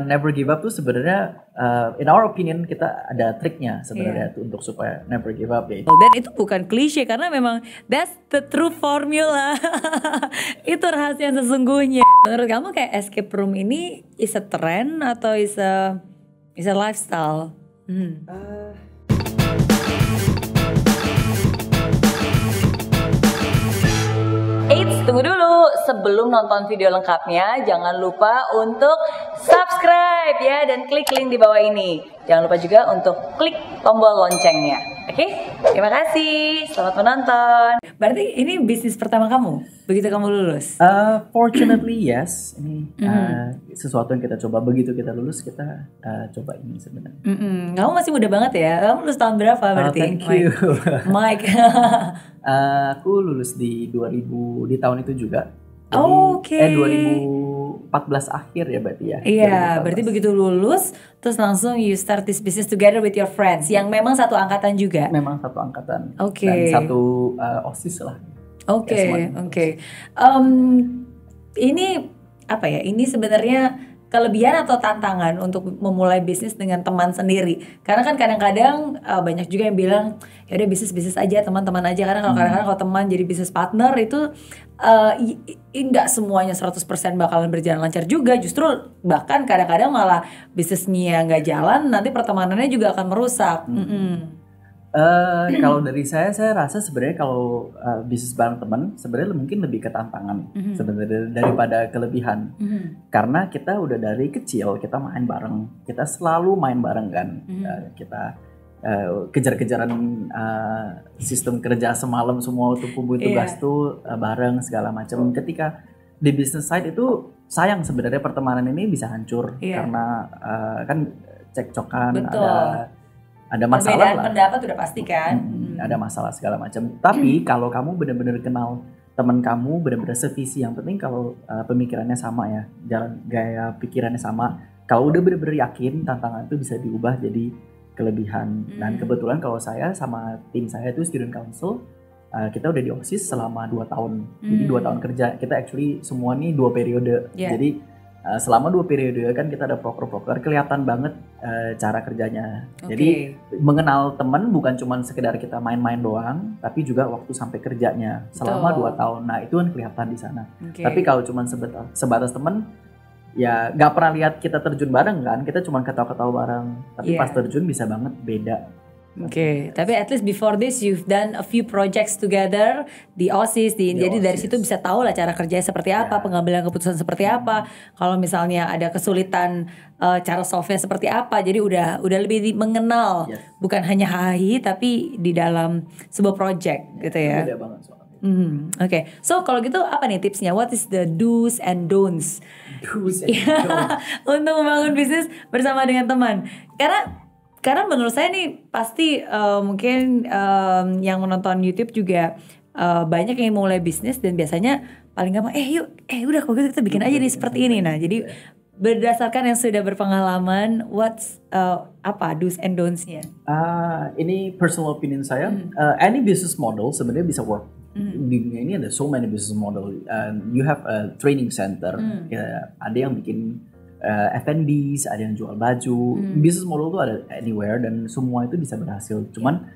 never give up tuh sebenarnya in our opinion kita ada triknya sebenarnya tuh untuk supaya never give up ya. Dan itu bukan klise karena memang that's the true formula. Itu rahasia sesungguhnya. Menurut kamu kayak escape room ini is a trend atau is a lifestyle? Eits, tunggu dulu. Sebelum nonton video lengkapnya, jangan lupa untuk subscribe ya dan klik link di bawah ini. Jangan lupa juga untuk klik tombol loncengnya. Oke? Terima kasih. Selamat menonton. Berarti ini bisnis pertama kamu begitu kamu lulus? Fortunately yes. Ini sesuatu yang kita coba begitu kita lulus kita coba ini sebenarnya. Kamu masih muda banget ya. Kamu lulus tahun berapa berarti? Thank you. Mike. Aku lulus di 2000 di tahun itu juga. Oke. 2014 akhir ya berarti ya. Iya, berarti begitu lulus terus langsung you start this business together with your friends yang memang satu angkatan juga. Memang satu angkatan. Oke. Dan satu OSIS lah. Oke. Ini apa ya? Ini sebenarnya kelebihan atau tantangan untuk memulai bisnis dengan teman sendiri? Karena kan kadang-kadang banyak juga yang bilang ya udah bisnis aja, teman-teman aja. Karena kalau kadang-kadang kalau teman jadi bisnis partner itu nggak semuanya 100% bakalan berjalan lancar juga. Justru bahkan kadang-kadang malah bisnisnya nggak jalan, nanti pertemanannya juga akan merusak. Kalau dari saya rasa sebenarnya kalau bisnis bareng teman sebenarnya mungkin lebih ke tantangan sebenarnya daripada kelebihan. Karena kita udah dari kecil kita main bareng, kita selalu main bareng kan. Kita kejar-kejaran sistem kerja semalam semua untuk kumpul tugas tuh bareng segala macam. Ketika di business side itu sayang sebenarnya pertemanan ini bisa hancur karena kan cekcokan, ada masalah perbedaan lah. pendapat udah pasti kan. Ada masalah segala macam. Tapi kalau kamu benar-benar kenal teman kamu, benar-benar sevisi, yang penting kalau pemikirannya sama ya, jalan gaya pikirannya sama. Kalau udah benar-benar yakin tantangan itu bisa diubah jadi kelebihan. Dan kebetulan kalau saya sama tim saya itu student council, kita udah di OSIS selama 2 tahun. Jadi 2 tahun kerja. Kita actually semua nih 2 periode. Jadi selama 2 periode kan kita ada proker-proker, kelihatan banget cara kerjanya. Jadi mengenal teman bukan cuma sekedar kita main-main doang, tapi juga waktu sampai kerjanya selama 2 tahun. Nah itu kan kelihatan di sana. Tapi kalau cuma sebatas teman, ya nggak pernah lihat kita terjun bareng kan. Kita cuma ketawa-ketawa bareng. Tapi pas terjun bisa banget beda. Tapi at least before this you've done a few projects together di OSIS, jadi OSIS. Dari situ bisa tahu lah cara kerjanya seperti apa, pengambilan keputusan seperti apa. Kalau misalnya ada kesulitan cara solve-nya seperti apa. Jadi udah lebih mengenal, bukan hanya hahi tapi di dalam sebuah project gitu ya. Beda banget soalnya. So kalau gitu apa nih tipsnya? What is the do's and don'ts? Untuk membangun bisnis bersama dengan teman. Karena menurut saya nih pasti mungkin yang menonton YouTube juga banyak yang mulai bisnis dan biasanya paling gampang udah kalau gitu kita bikin aja nih seperti ini. Nah jadi berdasarkan yang sudah berpengalaman, what's apa do's and don'ts-nya? Ini personal opinion saya. Any business model sebenarnya bisa work. Di dunia ini ada so many business model. You have a training center. Ada yang bikin F&Bs, ada yang jual baju. Business model itu ada anywhere dan semua itu bisa berhasil. Cuman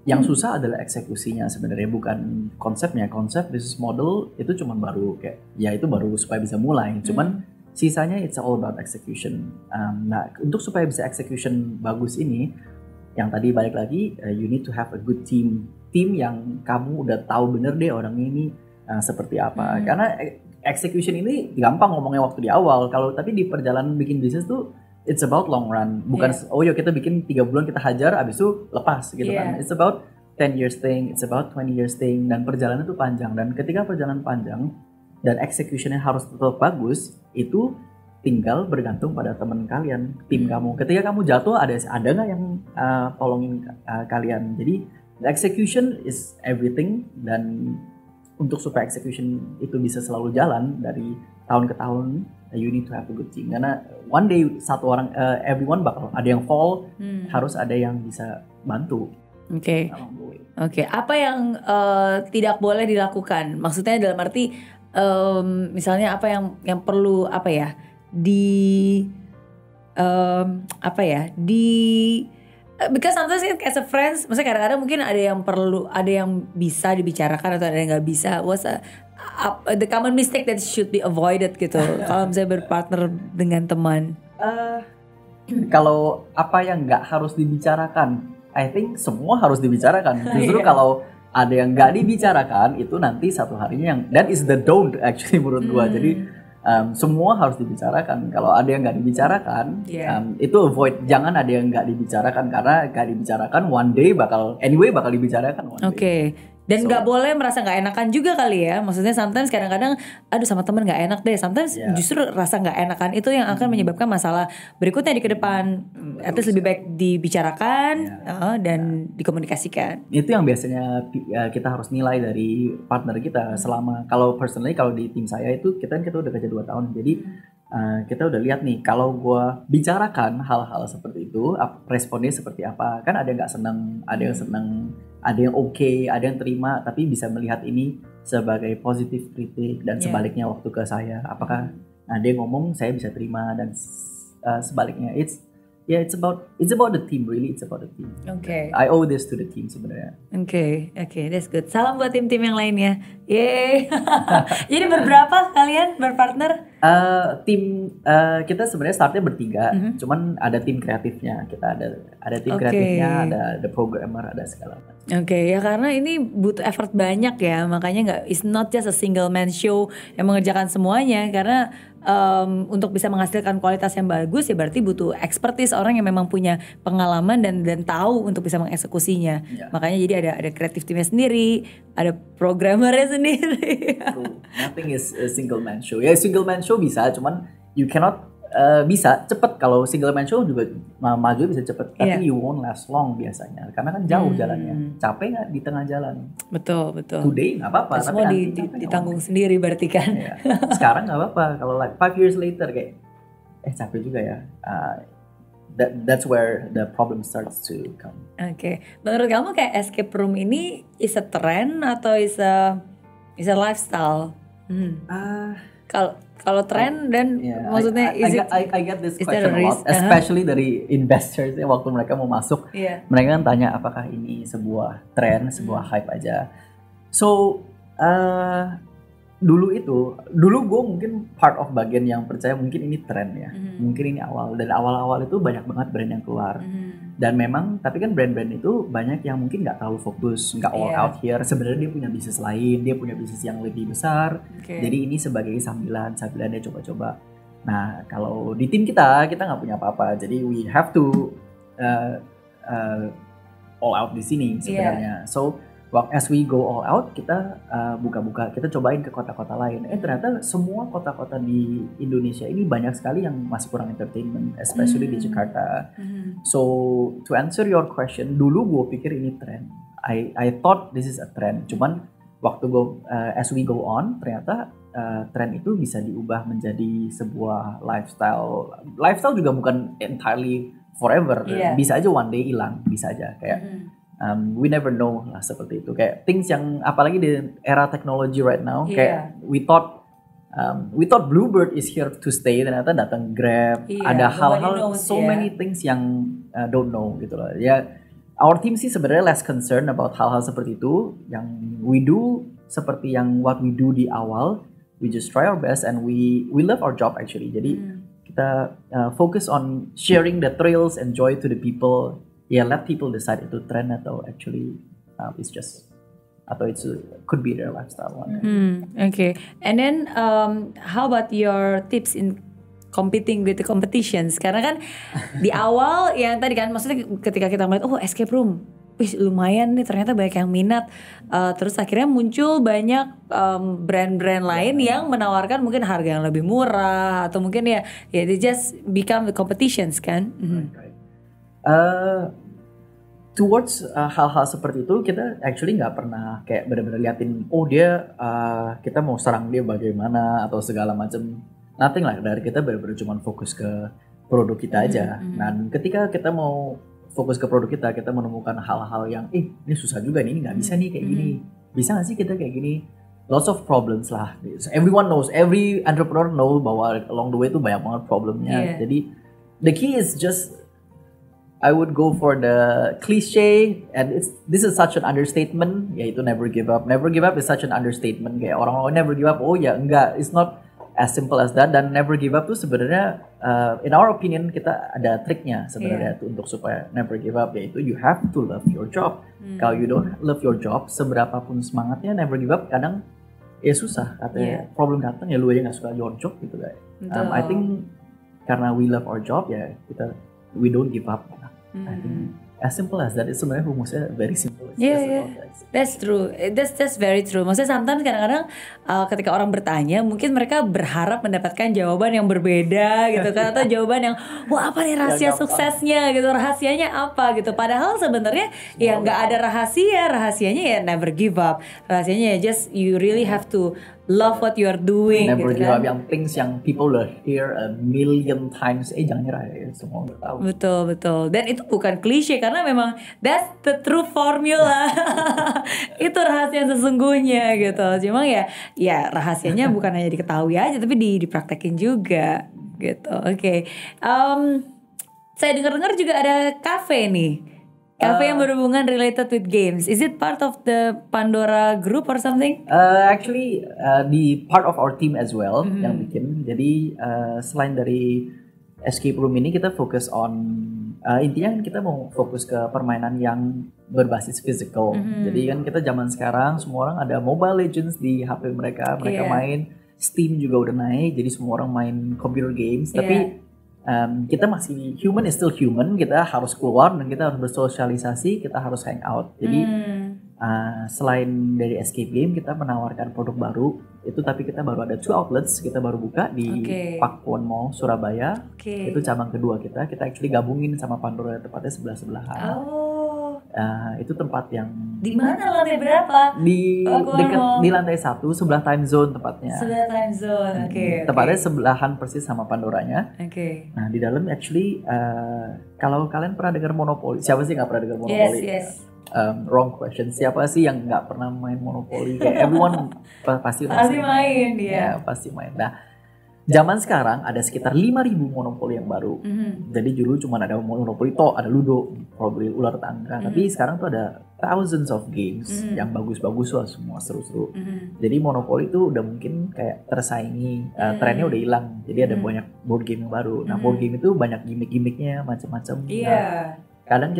yang susah adalah eksekusinya sebenarnya, bukan konsepnya. Konsep business model itu cuman baru kayak ya itu baru supaya bisa mulai. Cuman sisanya it's all about execution. Nah untuk supaya bisa execution bagus ini, yang tadi balik lagi, you need to have a good team yang kamu udah tahu bener deh orang ini seperti apa. Karena execution ini gampang ngomongnya waktu di awal, tapi di perjalanan bikin bisnis tuh it's about long run. Bukan kita bikin 3 bulan kita hajar abis itu lepas gitu kan. It's about 10 years thing, it's about 20 years thing, dan perjalanan itu panjang. Dan ketika perjalanan panjang dan executionnya harus tetap bagus, itu tinggal bergantung pada teman kalian, tim kamu. Ketika kamu jatuh ada nggak yang tolongin kalian. Jadi execution is everything, dan untuk supaya execution itu bisa selalu jalan dari tahun ke tahun, you need to have a good team. Karena one day everyone bakal ada yang fall, harus ada yang bisa bantu. Oke. Apa yang tidak boleh dilakukan? Maksudnya dalam arti misalnya apa yang perlu apa ya, because sometimes as a friends, maksudnya kadang-kadang mungkin ada yang bisa dibicarakan atau ada yang nggak bisa. The common mistake that should be avoided gitu kalau misalnya berpartner dengan teman? Kalau apa yang nggak harus dibicarakan, I think semua harus dibicarakan. Justru kalau ada yang nggak dibicarakan, itu nanti satu harinya yang that is the don't actually menurut gua. Jadi semua harus dibicarakan. Kalau ada yang nggak dibicarakan, itu avoid. Jangan ada yang nggak dibicarakan, karena nggak dibicarakan one day bakal dibicarakan one day. Oke. Dan nggak boleh merasa nggak enakan juga kali ya. Maksudnya sometimes kadang-kadang, aduh sama temen nggak enak deh. Sometimes justru rasa nggak enakan itu yang akan menyebabkan masalah berikutnya di kedepan. At least lebih baik dibicarakan dan dikomunikasikan. Itu yang biasanya kita harus nilai dari partner kita. Selama kalau personally, kalau di tim saya itu kita udah kerja 2 tahun. Jadi kita udah lihat nih, kalau gue bicarakan hal-hal seperti itu, responnya seperti apa. Kan ada yang gak senang, ada yang senang, ada yang oke, ada yang terima, tapi bisa melihat ini sebagai positif kritik. Dan sebaliknya waktu ke saya, apakah ada yang ngomong saya bisa terima, dan sebaliknya. It's about the team, really. It's about the team. Okay. I owe this to the team sebenarnya. Okay, that's good. Salam buat tim-tim yang lainnya. Yeay. Jadi berberapa kalian berpartner? Tim kita sebenarnya startnya bertiga, cuman ada tim kreatifnya. Kita ada tim kreatifnya, ada programmer, ada segala macam. Oke, ya karena ini butuh effort banyak ya, makanya it's not just a single man show yang mengerjakan semuanya. Karena untuk bisa menghasilkan kualitas yang bagus ya berarti butuh expertise, orang yang memang punya pengalaman dan tahu untuk bisa mengeksekusinya. Makanya jadi ada kreatif timnya sendiri, ada programmernya sendiri. Nothing is a single man show. Ya single man show bisa, cuman you cannot bisa cepet. Kalau single man show juga maju bisa cepet, tapi you won't last long biasanya, karena kan jauh jalannya. Capek nggak di tengah jalan? Betul. Today nggak apa-apa, semua ditanggung sendiri berarti kan. Sekarang nggak apa-apa. Kalau like 5 years later kayak capek juga ya. That's where the problem starts to come. Oke. Menurut kamu kayak escape room ini is a trend atau is a lifestyle? Kalau tren dan maksudnya I get this question a lot, especially dari investors ya, waktu mereka mau masuk, mereka kan tanya apakah ini sebuah tren, sebuah hype aja. So dulu gue mungkin part of bagian yang percaya mungkin ini tren ya, mungkin ini awal itu banyak banget brand yang keluar. Dan memang, tapi kan brand-brand itu banyak yang mungkin nggak terlalu fokus, nggak all out here. Sebenarnya dia punya bisnis lain, dia punya bisnis yang lebih besar. Jadi ini sebagai sambilannya coba-coba. Nah, kalau di tim kita nggak punya apa-apa. Jadi we have to all out di sini sebenarnya. So as we go all out, kita buka-buka, kita cobain ke kota-kota lain. Ternyata semua kota-kota di Indonesia ini banyak sekali yang masih kurang entertainment, especially di Jakarta. So to answer your question, dulu gue pikir ini trend. I thought this is a trend. Cuman waktu as we go on, ternyata trend itu bisa diubah menjadi sebuah lifestyle. Lifestyle juga bukan entirely forever. Bisa aja one day hilang, bisa aja kayak. We never know lah seperti itu. Kayak things yang apalagi di era teknologi right now, kayak we thought Bluebird is here to stay, ternyata datang Grab. Ada hal-hal many things yang don't know gitu loh. Ya, our team sih sebenarnya less concerned about hal-hal seperti itu. Yang we do seperti yang what we do di awal, we just try our best and we love our job actually. Jadi kita focus on sharing the thrills and joy to the people. Let people decide itu trend atau actually it's just atau it could be their lifestyle one. Okay. And then how about your tips in competing with the competitions? Karena kan di awal yang tadi kan maksudnya ketika kita melihat escape room, lumayan nih ternyata banyak yang minat. Terus akhirnya muncul banyak brand-brand lain yang menawarkan mungkin harga yang lebih murah atau mungkin ya they just become the competitions kan. Towards hal-hal seperti itu kita actually nggak pernah kayak benar-benar liatin dia kita mau serang dia bagaimana atau segala macam. Nothing lah, dari kita benar-benar cuma fokus ke produk kita aja. Dan ketika kita mau fokus ke produk kita menemukan hal-hal yang ini susah juga nih, nggak bisa nih kayak gini, bisa nggak sih kita kayak gini. lots of problems lah. So, everyone knows, every entrepreneur knows bahwa along the way itu banyak banget problemnya. Yeah. Jadi the key is just I would go for the cliche, and this is such an understatement, yaitu never give up. Never give up is such an understatement. Kayak orang-orang never give up, oh ya enggak, it's not as simple as that. Dan never give up tuh sebenarnya, in our opinion, kita ada triknya sebenarnya tuh untuk supaya never give up, yaitu you have to love your job. Kalau you don't love your job, seberapa pun semangatnya never give up, kadang ya susah. Katanya problem datang ya lu aja nggak suka your job gitu guys. I think karena we love our job ya we don't give up. I think as simple as that. It's sebenarnya rumusnya very simple. Yeah. That's true. That's very true. Maksudnya sometimes kadang-kadang ketika orang bertanya, mungkin mereka berharap mendapatkan jawaban yang berbeda gitu kan, atau jawaban yang wah apa nih rahasia suksesnya gitu, rahasianya apa gitu. Padahal sebenarnya ya nggak ada rahasia. Rahasianya ya never give up. Rahasianya ya just you really have to love what you are doing. Never gitu give kan. up, yang things yang people will hear a million times. Jangan nyerah ya, semua udah tahu. Betul. Dan itu bukan klise karena memang that's the true formula. Itu rahasia yang sesungguhnya gitu. Cuma ya rahasianya bukan hanya diketahui aja tapi dipraktekin juga gitu. Oke. Saya dengar-dengar juga ada cafe nih. Cafe yang berhubungan related with games. Is it part of the Pandora group or something? Actually, di part of our team as well yang bikin. Jadi selain dari escape room ini kita fokus on intinya kita mau fokus ke permainan yang berbasis physical. Jadi kan kita zaman sekarang semua orang ada Mobile Legends di HP mereka main. Steam juga udah naik. Jadi semua orang main computer games. Tapi kita masih human is still human, kita harus keluar dan kita harus bersosialisasi, kita harus hang out. Jadi selain dari escape game kita menawarkan produk baru itu, tapi kita baru ada 2 outlets, kita baru buka di Pakuwon Mall Surabaya. Itu cabang kedua kita actually gabungin sama Pandora, tepatnya sebelah-sebelahan. Itu tempat yang di mana, lantai berapa? Di dekat di lantai 1 sebelah time zone tepatnya. Sebelah time zone. Tepatnya sebelahan persis sama Pandoranya. Nah, di dalam actually kalau kalian pernah dengar Monopoly, siapa sih nggak pernah dengar Monopoly? Yes. Wrong question. Siapa sih yang nggak pernah main Monopoly? Kayak everyone pasti main dia. Ya, pasti main. Nah, zaman sekarang ada sekitar 5.000 Monopoly yang baru. Jadi dulu cuma ada Monopoly toh, ada Ludo, probably ular tangga. Tapi sekarang tuh ada thousands of games yang bagus-bagus lah, semua seru-seru. Jadi Monopoly tuh udah mungkin kayak tersaingi, trennya udah hilang. Jadi ada banyak board game yang baru. Nah, board game itu banyak gimmick-gimmicknya macam-macam. Kadang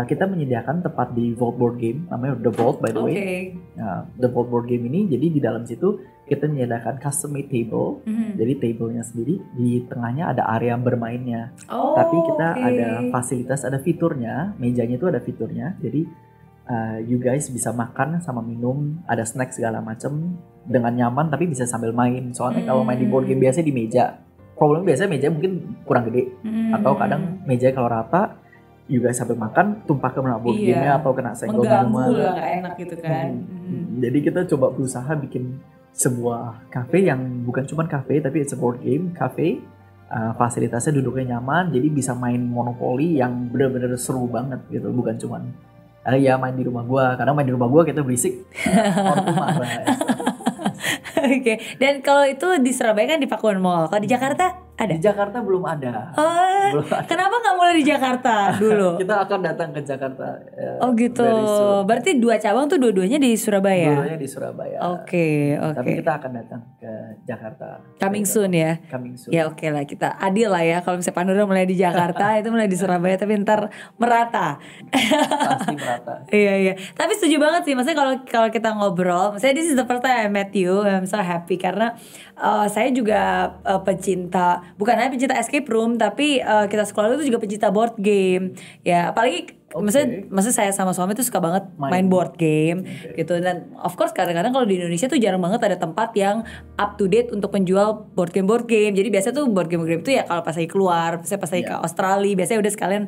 kita menyediakan tempat di Vault Board Game, namanya The Vault by the way. Nah, The Vault Board Game ini, jadi di dalam situ kita menyediakan custom made table. Jadi tablenya sendiri, di tengahnya ada area bermainnya. Tapi kita ada fasilitas, ada fiturnya, mejanya itu ada fiturnya. Jadi you guys bisa makan sama minum, ada snack segala macam dengan nyaman, tapi bisa sambil main. Soalnya kalau main di board game biasanya di meja, problemnya biasanya meja mungkin kurang gede, atau kadang meja kalau rata, you guys sambil makan tumpah ke board game-nya atau kena senggol minuman. Mengganggu lah, gak enak gitu kan. Jadi kita coba berusaha bikin sebuah cafe yang bukan cuma cafe, tapi it's a board game cafe. Fasilitasnya duduknya nyaman, jadi bisa main Monopoly yang benar-benar seru banget gitu. Bukan cuma main di rumah gua, karena main di rumah gua kita berisik. Orang marah. Dan kalau itu di Surabaya kan di Pakuwon Mall. Kalau di Jakarta ada? Di Jakarta belum ada. Belum ada. Kenapa nggak mulai di Jakarta dulu? Kita akan datang ke Jakarta. Oh gitu. Berarti 2 cabang tuh dua-duanya di Surabaya? Dua-duanya di Surabaya. Oke. Tapi kita akan datang ke Jakarta. Coming soon ya? Coming soon. Ya oke lah, kita adil lah ya. Kalau misalnya Pandora mulai di Jakarta, itu mulai di Surabaya, tapi ntar merata. Pasti merata. Iya. Tapi setuju banget sih. Maksudnya kalau kita ngobrol, maksudnya this is the first time I met you, I'm so happy karena saya juga pecinta, bukan hanya pencinta escape room, tapi kita sekolah itu juga pencinta board game. Ya, apalagi maksudnya saya sama suami tuh suka banget main board game gitu. Dan of course kadang-kadang kalau di Indonesia tuh jarang banget ada tempat yang up to date untuk menjual board game. Jadi biasanya tuh board game itu ya kalau pas lagi keluar, saya pas lagi ke Australia, biasanya udah sekalian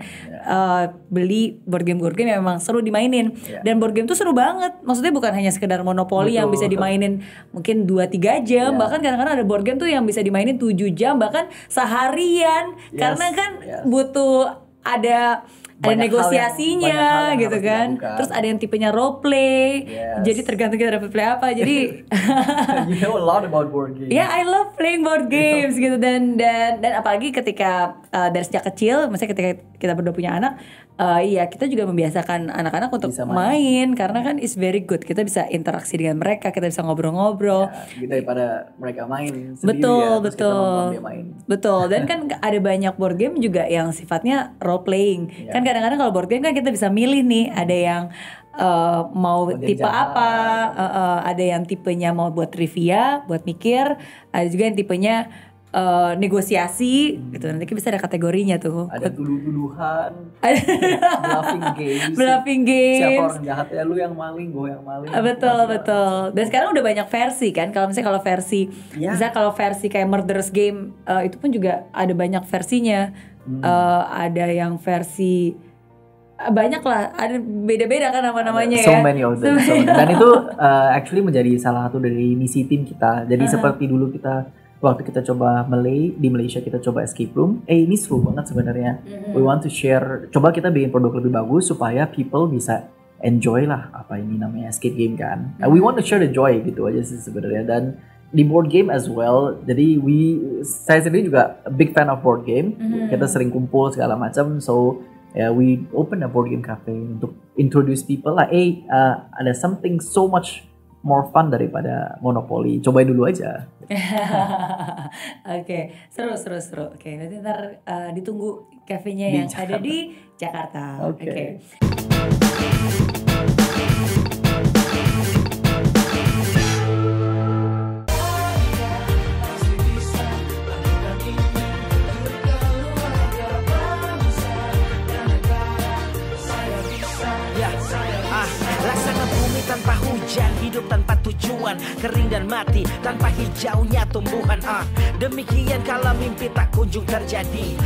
beli board game yang memang seru dimainin. Dan board game tuh seru banget. Maksudnya bukan hanya sekedar Monopoly yang bisa dimainin mungkin 2-3 jam, bahkan kadang-kadang ada board game tuh yang bisa dimainin 7 jam bahkan seharian. Karena kan butuh ada ada negosiasinya banyak hal yang gitu harus kan. dilakukan. Terus ada yang tipenya role play. Yes. Jadi tergantung kita dapat play apa. Jadi You know a lot about board games. ya, I love playing board games gitu, dan apalagi ketika dari sejak kecil, misalnya ketika kita berdua punya anak, iya kita juga membiasakan anak-anak untuk Bisa main karena kan it's very good, kita bisa interaksi dengan mereka, kita bisa ngobrol-ngobrol. Ya, gitu daripada mereka main sendiri Betul, ya, terus kita nonton betul, dia main. betul. Dan kan ada banyak board game juga yang sifatnya role playing. Ya. Kan kadang-kadang kalau board game kan kita bisa milih nih, ada yang mau Buat yang tipe jahat. apa, ada yang tipenya mau buat trivia, buat mikir, ada juga yang tipenya negosiasi gitu. Nanti bisa ada kategorinya tuh. Ada tuduh-tuduhan, Ada bluffing games. bluffing Siapa games. orang jahat ya, lu yang maling, gue yang maling. Betul, betul. Dan sekarang udah banyak versi kan. Kalau misalnya versi, Ya. misalnya kalau versi kayak Murderous Game, itu pun juga ada banyak versinya. Ada yang versi banyak lah, ada beda-beda kan nama-namanya So ya. many of them. So many. Dan itu actually menjadi salah satu dari misi tim kita. Jadi seperti dulu kita waktu kita coba di Malaysia kita coba escape room. Ini seru banget sebenarnya. We want to share. Coba kita bikin produk lebih bagus supaya people bisa enjoy lah apa ini namanya escape game kan. We want to share the joy gitu aja sih sebenarnya. Dan di board game as well. Jadi saya sendiri juga a big fan of board game. Kita sering kumpul segala macam. So we open a board game cafe untuk introduce people lah. Ada something so much more fun daripada Monopoly. Cobain dulu aja. Oke, seru. Oke, nanti ntar ditunggu kafenya yang ada di Jakarta. Oke. Laksana bumi tanpa hujan, hidup tanpa tujuan, kering dan mati tanpa hijaunya tumbuhan. Demikian kalau mimpi tak kunjung terjadi.